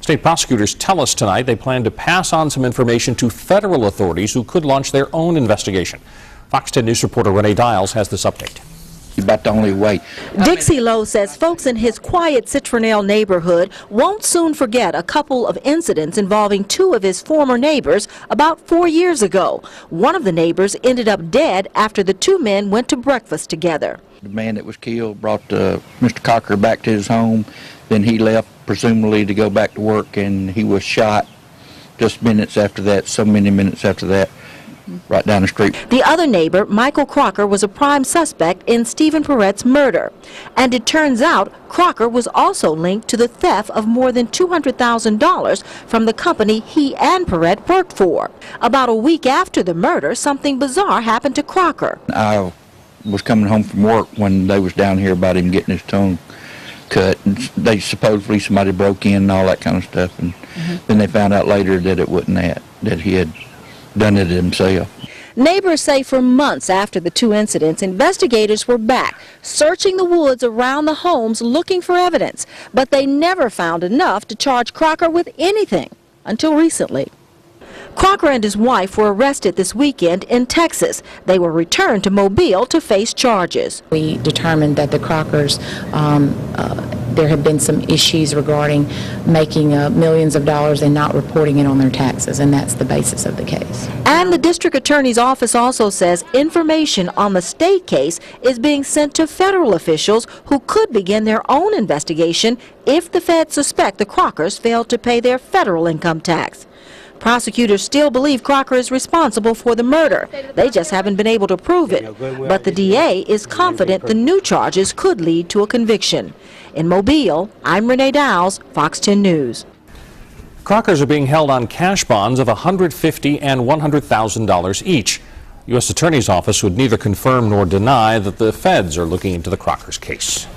State prosecutors tell us tonight they plan to pass on some information to federal authorities who could launch their own investigation. Fox 10 News reporter Renee Dials has this update. About the only way. Dixie Lowe says folks in his quiet Citronelle neighborhood won't soon forget a couple of incidents involving two of his former neighbors about 4 years ago. One of the neighbors ended up dead after the two men went to breakfast together. The man that was killed brought Mr. Crocker back to his home. Then he left, presumably to go back to work, and he was shot just minutes after that, so many minutes after that, right down the street. The other neighbor, Michael Crocker, was a prime suspect in Stephen Perret's murder. And it turns out Crocker was also linked to the theft of more than $200,000 from the company he and Perret worked for. About a week after the murder, something bizarre happened to Crocker. I was coming home from work when they was down here about him getting his tongue cut, and they supposedly somebody broke in and all that kind of stuff, and then they found out later that it wasn't that he had done it himself. Neighbors say for months after the two incidents, investigators were back, searching the woods around the homes looking for evidence, but they never found enough to charge Crocker with anything until recently. Crocker and his wife were arrested this weekend in Texas. They were returned to Mobile to face charges. We determined that the Crockers, there had been some issues regarding making millions of dollars and not reporting it on their taxes, and that's the basis of the case. And the district attorney's office also says information on the state case is being sent to federal officials who could begin their own investigation if the feds suspect the Crockers failed to pay their federal income tax. Prosecutors still believe Crocker is responsible for the murder. They just haven't been able to prove it. But the DA is confident the new charges could lead to a conviction. In Mobile, I'm Renee Dials, Fox 10 News. Crockers are being held on cash bonds of $150,000 and $100,000 each. U.S. Attorney's Office would neither confirm nor deny that the feds are looking into the Crockers case.